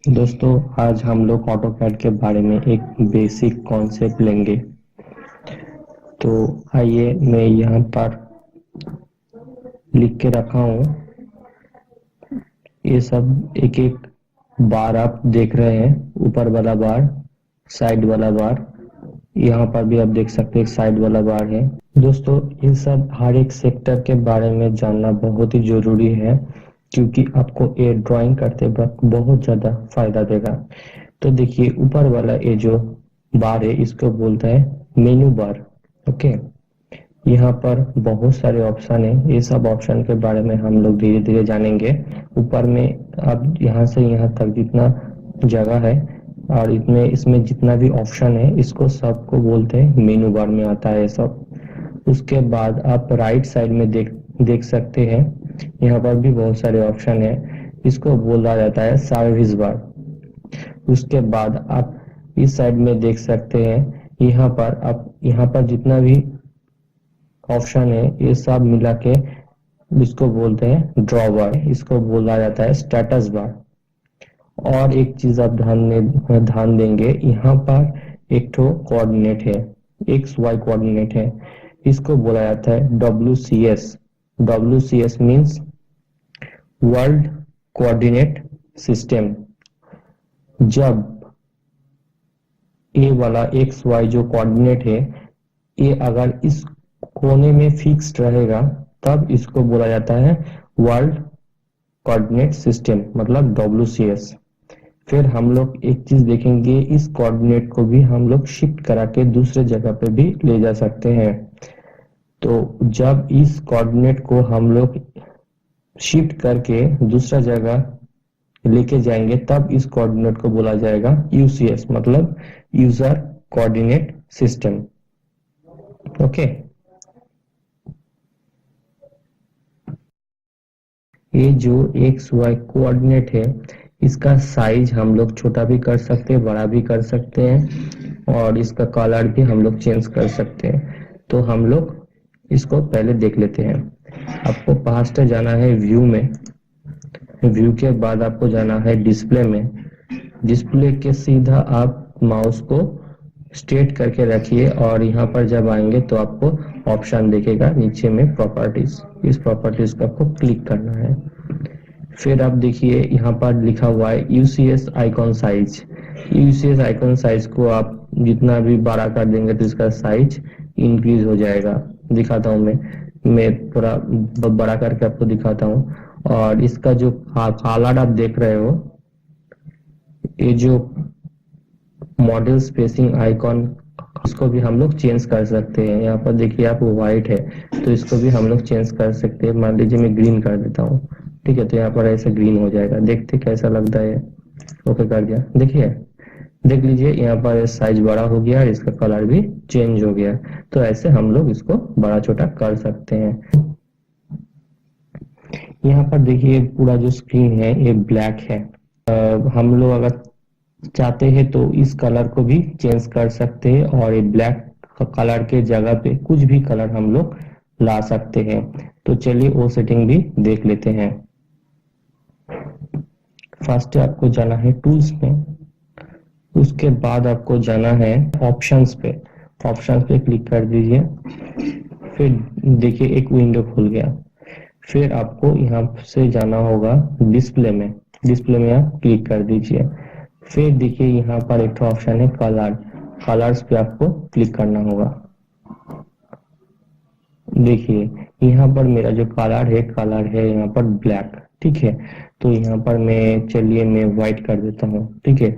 दोस्तों, आज हम लोग ऑटोकैड के बारे में एक बेसिक कॉन्सेप्ट लेंगे। तो आइए, मैं यहाँ पर लिख के रखा हूँ। ये सब एक एक बार आप देख रहे हैं, ऊपर वाला बार, साइड वाला बार। यहाँ पर भी आप देख सकते हैं, एक साइड वाला बार है। दोस्तों, ये सब हर एक सेक्टर के बारे में जानना बहुत ही जरूरी है, क्योंकि आपको ये ड्राइंग करते वक्त बहुत ज़्यादा फायदा देगा। तो देखिए, ऊपर वाला ये जो बार है, इसको बोलता है मेनू बार। ओके, यहाँ पर बहुत सारे ऑप्शन है। ये सब ऑप्शन के बारे में हम लोग धीरे धीरे जानेंगे। ऊपर में अब यहाँ से यहाँ तक जितना जगह है और इसमें जितना भी ऑप्शन है, इसको सबको बोलते हैं मेनू बार में आता है ये सब। उसके बाद आप राइट साइड में देख सकते हैं, यहाँ पर भी बहुत सारे ऑप्शन है। इसको बोला जाता है सर्विस बार। उसके बाद आप इस साइड में देख सकते हैं, यहाँ पर जितना भी ऑप्शन है, ये सब मिला के इसको बोलते हैं ड्रॉ बार। इसको बोला जाता है स्टेटस बार। और एक चीज आप ध्यान देंगे, यहाँ पर एक ठो कोऑर्डिनेट है, एक्स वाई कोऑर्डिनेट है। इसको बोला जाता है WCS। WCS means world coordinate system. जब ये वाला एक्स वाई जो कोऑर्डिनेट है, ये अगर इस कोने में फिक्स्ड रहेगा, तब इसको बोला जाता है वर्ल्ड कोऑर्डिनेट सिस्टम, मतलब WCS। फिर हम लोग एक चीज देखेंगे, इस कोऑर्डिनेट को भी हम लोग शिफ्ट करा के दूसरे जगह पे भी ले जा सकते हैं। तो जब इस कोऑर्डिनेट को हम लोग शिफ्ट करके दूसरा जगह लेके जाएंगे, तब इस कोऑर्डिनेट को बोला जाएगा UCS, मतलब यूजर कोऑर्डिनेट सिस्टम। ओके, ये जो एक्स वाई कोऑर्डिनेट है, इसका साइज हम लोग छोटा भी कर सकते हैं, बड़ा भी कर सकते हैं, और इसका कलर भी हम लोग चेंज कर सकते हैं। तो हम लोग इसको पहले देख लेते हैं। आपको फास्ट जाना है व्यू में। व्यू के बाद आपको जाना है डिस्प्ले में। डिस्प्ले के सीधा आप माउस को स्ट्रेट करके रखिए, और यहाँ पर जब आएंगे तो आपको ऑप्शन दिखेगा नीचे में प्रॉपर्टीज। इस प्रॉपर्टीज को आपको क्लिक करना है। फिर आप देखिए, यहाँ पर लिखा हुआ है UCS icon size. UCS icon size को आप जितना भी बड़ा कर देंगे तो इसका साइज इंक्रीज हो जाएगा। दिखाता हूँ मैं थोड़ा बड़ा करके आपको दिखाता हूँ। और इसका जो कलर आप देख रहे हो, ये जो मॉडल स्पेसिंग आइकॉन, इसको भी हम लोग चेंज कर सकते हैं। यहाँ पर देखिए, आप व्हाइट है तो इसको भी हम लोग चेंज कर सकते हैं। मान लीजिए मैं ग्रीन कर देता हूँ, ठीक है, तो यहाँ पर ऐसे ग्रीन हो जाएगा। देखते कैसा लगता है। ओके कर दिया। देखिए, देख लीजिए, यहाँ पर साइज बड़ा हो गया और इसका कलर भी चेंज हो गया। तो ऐसे हम लोग इसको बड़ा छोटा कर सकते हैं। यहाँ पर देखिए, पूरा जो स्क्रीन है ये ब्लैक है। हम लोग अगर चाहते हैं तो इस कलर को भी चेंज कर सकते हैं, और ये ब्लैक कलर के जगह पे कुछ भी कलर हम लोग ला सकते हैं। तो चलिए वो सेटिंग भी देख लेते हैं। फर्स्ट आपको जाना है टूल्स में। उसके बाद आपको जाना है ऑप्शंस पे। ऑप्शंस पे क्लिक कर दीजिए। फिर देखिए, एक विंडो खुल गया। फिर आपको यहाँ से जाना होगा डिस्प्ले में। डिस्प्ले में आप क्लिक कर दीजिए। फिर देखिए, यहाँ पर एक ऑप्शन है कलर। कलर्स पे आपको क्लिक करना होगा। देखिए, यहाँ पर मेरा जो कलर है यहाँ पर ब्लैक, ठीक है। तो यहाँ पर मैं व्हाइट कर देता हूँ, ठीक है।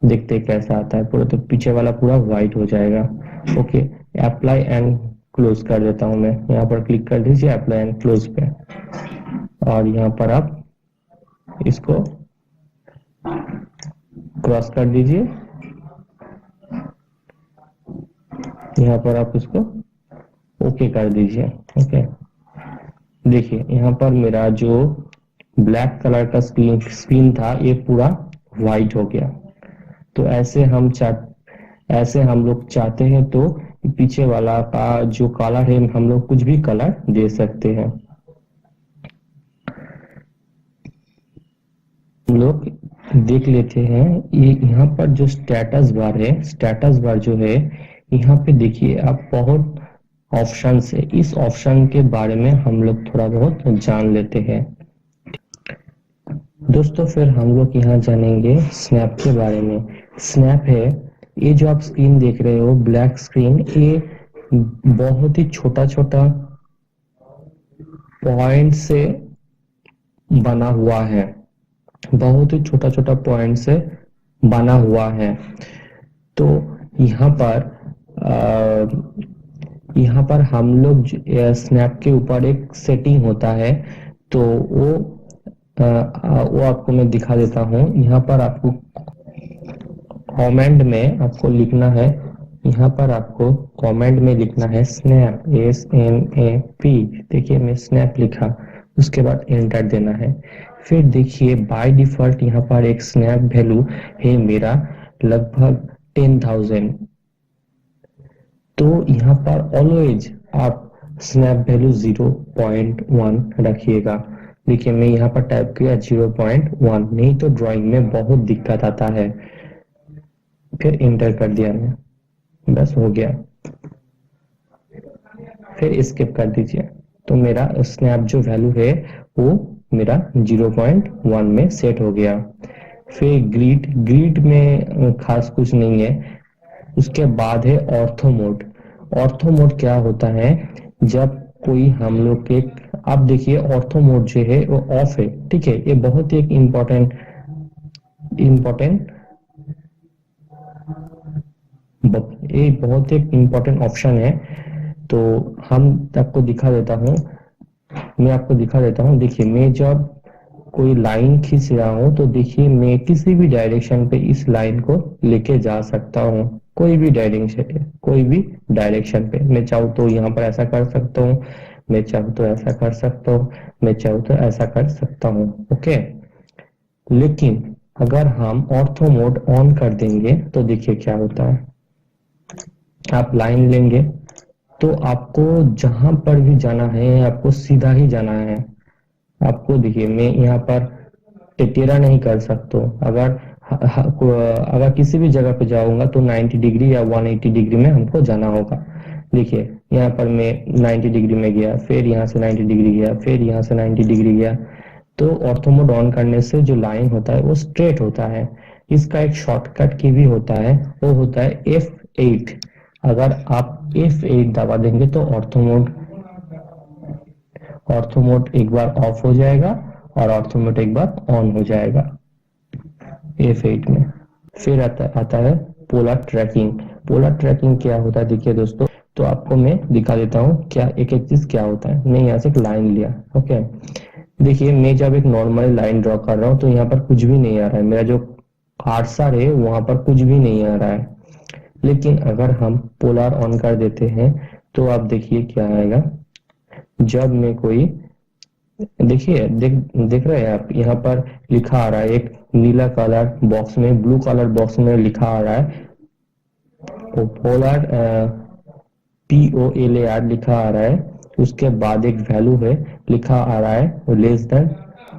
देखते हैं कैसा आता है। पूरा तो पीछे वाला पूरा व्हाइट हो जाएगा। ओके, अप्लाई एंड क्लोज कर देता हूँ मैं। यहाँ पर क्लिक कर दीजिए अप्लाई एंड क्लोज पे, और यहाँ पर आप इसको क्रॉस कर दीजिए। यहाँ पर आप इसको ओके कर दीजिए। ओके, देखिए, यहाँ पर मेरा जो ब्लैक कलर का स्क्रीन था, ये पूरा व्हाइट हो गया। तो ऐसे हम लोग चाहते हैं तो पीछे वाला का जो कलर है, हम लोग कुछ भी कलर दे सकते हैं। हम लोग देख लेते हैं। ये यहाँ पर जो स्टेटस बार है, स्टेटस बार जो है, यहाँ पे देखिए आप बहुत ऑप्शन है। इस ऑप्शन के बारे में हम लोग थोड़ा बहुत जान लेते हैं दोस्तों। फिर हम लोग यहाँ जानेंगे स्नैप के बारे में। स्नैप है, ये जो आप स्क्रीन देख रहे हो ब्लैक स्क्रीन, ये बहुत ही छोटा छोटा पॉइंट से बना हुआ है, बहुत ही छोटा छोटा पॉइंट से बना हुआ है। तो यहाँ पर यहाँ पर हम लोग स्नैप के ऊपर एक सेटिंग होता है, तो वो आपको मैं दिखा देता हूँ। यहाँ पर आपको कमेंट में आपको लिखना है, यहाँ पर आपको कमेंट में लिखना है स्नैप, SNAP। देखिए मैं स्नैप लिखा, उसके बाद एंटर देना है। फिर देखिए बाय डिफॉल्ट यहाँ पर एक स्नैप वैल्यू है मेरा लगभग 10,000। तो यहाँ पर ऑलवेज आप स्नैप वैल्यू 0.1 रखिएगा। देखिए मैं यहाँ पर टाइप किया 0.1, नहीं तो ड्राइंग में बहुत दिक्कत आता है। फिर इंटर कर दिया मैं, बस हो गया। फिर स्किप कर दीजिए। तो मेरा स्नैप जो वैल्यू है वो मेरा 0.1 में सेट हो गया। फिर ग्रिड, ग्रिड में खास कुछ नहीं है। उसके बाद है ऑर्थो मोड। ऑर्थो मोड क्या होता है, जब कोई हम लोग के, आप देखिए ऑर्थो मोड जो है वो ऑफ है, ठीक है। ये बहुत ही एक इम्पोर्टेंट इम्पोर्टेंट ये बहुत एक इम्पोर्टेंट ऑप्शन है। तो हम आपको दिखा देता हूँ, मैं आपको दिखा देता हूँ। देखिए मैं जब कोई लाइन खींच रहा हूँ तो देखिए मैं किसी भी डायरेक्शन पे इस लाइन को लेके जा सकता हूँ, कोई भी डायरेक्शन, कोई भी डायरेक्शन पे। मैं चाहूँ तो यहाँ पर ऐसा कर सकता हूँ, मैं चाहूँ तो ऐसा कर सकता हूँ, मैं चाहूँ तो ऐसा कर सकता हूँ, ओके। लेकिन अगर हम ऑर्थो मोड ऑन कर देंगे तो देखिए क्या होता है। आप लाइन लेंगे तो आपको जहां पर भी जाना है आपको सीधा ही जाना है। आपको देखिए मैं यहाँ पर टेटेरा नहीं कर सकता। अगर अगर किसी भी जगह पे जाऊंगा तो 90 डिग्री या 180 डिग्री में हमको जाना होगा। देखिए यहाँ पर मैं 90 डिग्री में गया, फिर यहाँ से 90 डिग्री गया, फिर यहाँ से 90 डिग्री गया। तो ऑर्थो मोड ऑन करने से जो लाइन होता है वो स्ट्रेट होता है। इसका एक शॉर्टकट की भी होता है, वो होता है F8। अगर आप F8 दबा देंगे तो ऑर्थो मोड एक बार ऑफ हो जाएगा और ऑर्थो मोड एक बार ऑन हो जाएगा F8 में। फिर आता है पोलर ट्रैकिंग। पोलर ट्रैकिंग क्या होता है देखिए दोस्तों, तो आपको मैं दिखा देता हूँ क्या एक एक चीज क्या होता है। मैं यहाँ से एक लाइन लिया, ओके। देखिए मैं जब एक नॉर्मल लाइन ड्रॉ कर रहा हूँ तो यहाँ पर कुछ भी नहीं आ रहा है, मेरा जो कर्सर है वहां पर कुछ भी नहीं आ रहा है। लेकिन अगर हम पोलर ऑन कर देते हैं तो आप देखिए क्या आएगा। जब मैं कोई, देखिए देख रहे हैं आप, यहाँ पर लिखा आ रहा है एक नीला कलर बॉक्स में, ब्लू कलर बॉक्स में लिखा आ रहा है पोलर, POLAR लिखा आ रहा है। उसके बाद एक वैल्यू है लिखा आ रहा है लेस देन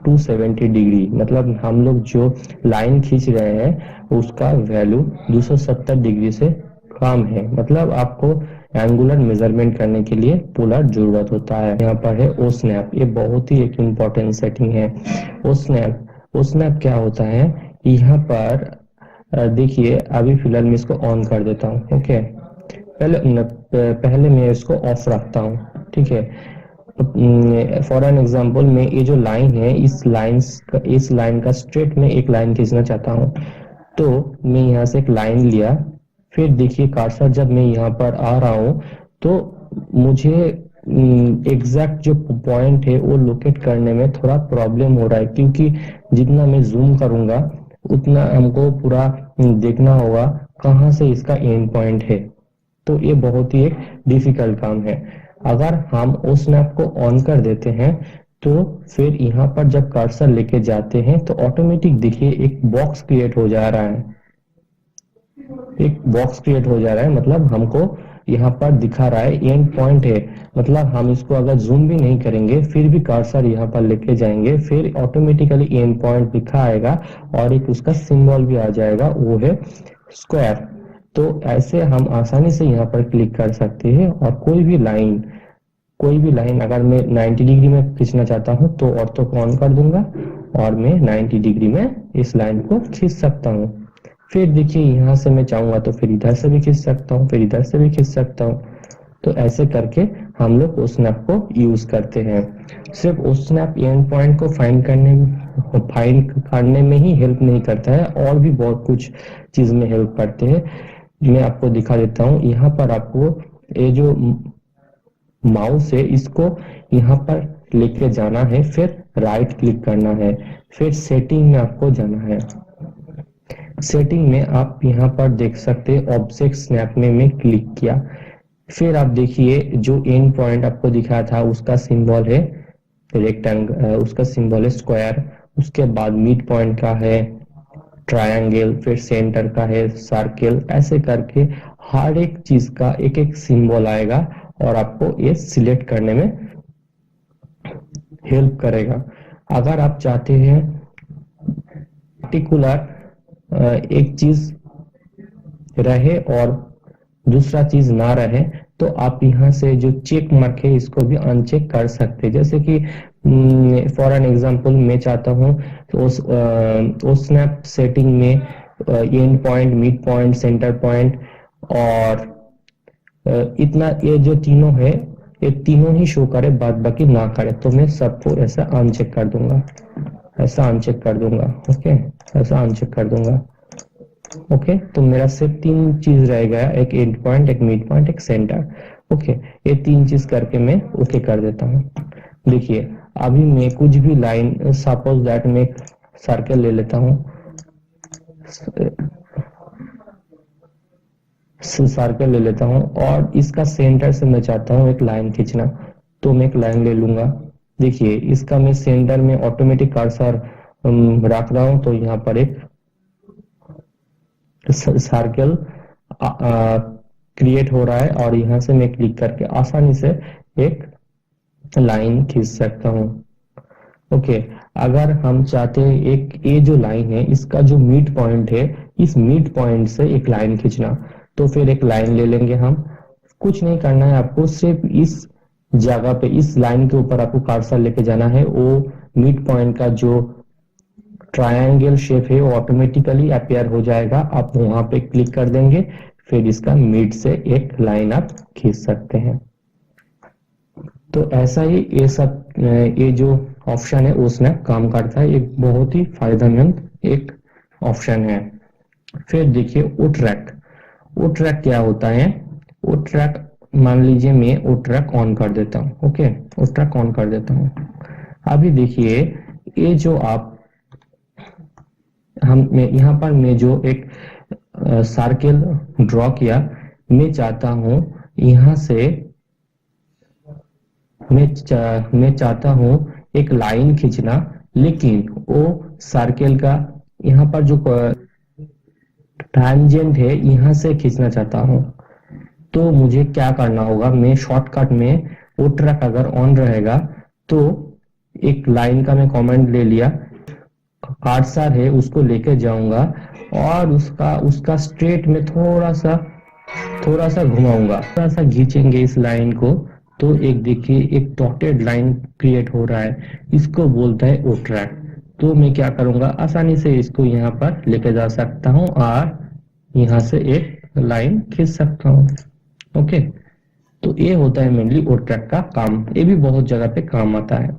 270 डिग्री, मतलब हम लोग जो लाइन खींच रहे हैं उसका वैल्यू 270 डिग्री से कम है। मतलब आपको एंगुलर मेजरमेंट करने के लिए पोलर जरूरत होता है। यहाँ पर है ओ स्नैप, ये बहुत ही एक इम्पोर्टेंट सेटिंग है। ओ स्नैप क्या होता है, यहाँ पर देखिए अभी फिलहाल मैं इसको ऑन कर देता हूँ, ओके। पहले मैं इसको ऑफ रखता हूँ, ठीक है। फॉर एन एग्जांपल मैं ये जो लाइन है इस लाइन का स्ट्रेट में एक लाइन खींचना चाहता हूँ। तो मैं यहाँ से एक लाइन लिया, फिर देखिए कर्सर जब मैं यहाँ पर आ रहा हूँ तो मुझे एग्जैक्ट जो पॉइंट है वो लोकेट करने में थोड़ा प्रॉब्लम हो रहा है, क्योंकि जितना मैं जूम करूंगा उतना हमको पूरा देखना होगा कहाँ से इसका एंड पॉइंट है। तो ये बहुत ही एक डिफिकल्ट काम है। अगर हम उस स्नैप को ऑन कर देते हैं तो फिर यहाँ पर जब कर्सर लेके जाते हैं तो ऑटोमेटिक देखिए एक बॉक्स क्रिएट हो जा रहा है, एक बॉक्स क्रिएट हो जा रहा है। मतलब हमको यहाँ पर दिखा रहा है एंड पॉइंट है, मतलब हम इसको अगर जूम भी नहीं करेंगे फिर भी कर्सर यहाँ पर लेके जाएंगे, फिर ऑटोमेटिकली एंड पॉइंट लिखा आएगा और एक उसका सिंबल भी आ जाएगा, वो है स्क्वायर। तो ऐसे हम आसानी से यहाँ पर क्लिक कर सकते हैं और कोई भी लाइन अगर मैं 90 डिग्री में खींचना चाहता हूँ तो ऑर्थो को ऑन कर दूंगा और मैं 90 डिग्री में इस लाइन को खींच सकता हूँ। फिर देखिए यहाँ से मैं चाहूंगा तो फिर इधर से भी खींच सकता हूँ, फिर इधर से भी खींच सकता हूँ। तो ऐसे करके हम लोग ओस्नैप को यूज करते हैं। सिर्फ ओस्नैप एंड पॉइंट को फाइंड करने में ही हेल्प नहीं करता है, और भी बहुत कुछ चीज में हेल्प करते हैं। मैं आपको दिखा देता हूँ। यहाँ पर आपको ये जो माउस है इसको यहाँ पर लेके जाना है, फिर राइट क्लिक करना है, फिर सेटिंग में आपको जाना है। सेटिंग में आप यहाँ पर देख सकते हैं ऑब्जेक्ट स्नैप में मैं क्लिक किया। फिर आप देखिए जो एंड पॉइंट आपको दिखाया था उसका सिंबल है रेक्टेंगल, उसका सिंबल है स्क्वायर, उसके बाद मिड पॉइंट का है ट्रायंगल, फिर सेंटर का है सर्कल। ऐसे करके हर एक चीज का एक एक सिंबल आएगा और आपको ये सिलेक्ट करने में हेल्प करेगा। अगर आप चाहते हैं पर्टिकुलर एक चीज रहे और दूसरा चीज ना रहे तो आप यहाँ से जो चेक मार्क है इसको भी अनचेक कर सकते हैं। जैसे कि फॉर एन एग्जांपल मैं चाहता हूँ तो स्नैप सेटिंग में and point, mid point, centre point और इतना ये जो तीनों है ये तीनों ही शो करे, बाद बाकी ना करे। तो मैं सबको ऐसा अनचेक कर दूंगा, ऐसा अनचेक कर दूंगा, ओके, ऐसा अनचेक कर दूंगा। ओके, तो मेरा सिर्फ तीन चीज रह गया, एक एंड पॉइंट, एक मिड पॉइंट, एक सेंटर। ओके, ये तीन चीज करके मैं ओके कर देता हूँ। देखिए अभी मैं कुछ भी लाइन, सपोज दैट मैं सर्कल ले लेता हूँ, सर्कल ले लेता हूँ और इसका सेंटर से मैं चाहता हूँ एक लाइन खींचना, तो मैं एक लाइन ले लूंगा। देखिए इसका मैं सेंटर में ऑटोमेटिक कर्सर रख रहा हूँ, तो यहाँ पर एक सर्कल क्रिएट हो रहा है और यहाँ से मैं क्लिक करके आसानी से एक लाइन खींच सकता हूँ। ओके, अगर हम चाहते हैं एक ये जो लाइन है इसका जो मिड पॉइंट है, इस मिड पॉइंट से एक लाइन खींचना, तो फिर एक लाइन ले लेंगे हम। कुछ नहीं करना है आपको, सिर्फ इस जगह पे, इस लाइन के ऊपर आपको कर्सर लेके जाना है। वो मिड पॉइंट का जो ट्रायंगल शेप है वो ऑटोमेटिकली अपीयर हो जाएगा, आप वहां पे क्लिक कर देंगे, फिर इसका मिड से एक लाइन आप खींच सकते हैं। तो ऐसा ही ये सब ये जो ऑप्शन है उसमें काम करता है, एक बहुत ही फायदेमंद एक ऑप्शन है। फिर देखिए ओ ट्रैक क्या होता है। ओ ट्रैक, मान लीजिए मैं ओ ट्रैक ऑन कर देता हूँ। ओके, ओ ट्रैक ऑन कर देता हूँ। अभी देखिए ये जो आप यहाँ पर मैं जो एक सर्कल ड्रॉ किया, मैं चाहता हूँ यहाँ से मैं चाहता हूँ एक लाइन खींचना, लेकिन वो सर्कल का यहाँ पर जो टैंजेंट है यहाँ से खींचना चाहता हूँ। तो मुझे क्या करना होगा, मैं शॉर्टकट में वो ट्रैक अगर ऑन रहेगा तो एक लाइन का मैं कमेंट ले लिया, कर्सर है उसको लेके जाऊंगा और उसका स्ट्रेट में थोड़ा सा घुमाऊंगा, थोड़ा सा खींचेंगे इस लाइन को, तो एक देखिए एक डॉटेड लाइन क्रिएट हो रहा है, इसको बोलता है ओ ट्रैक। तो मैं क्या करूंगा, आसानी से इसको यहाँ पर लेके जा सकता हूँ और यहाँ से एक लाइन खींच सकता हूँ। ओके, तो ये होता है मेनली ओ ट्रैक का काम, ये भी बहुत जगह पे काम आता है।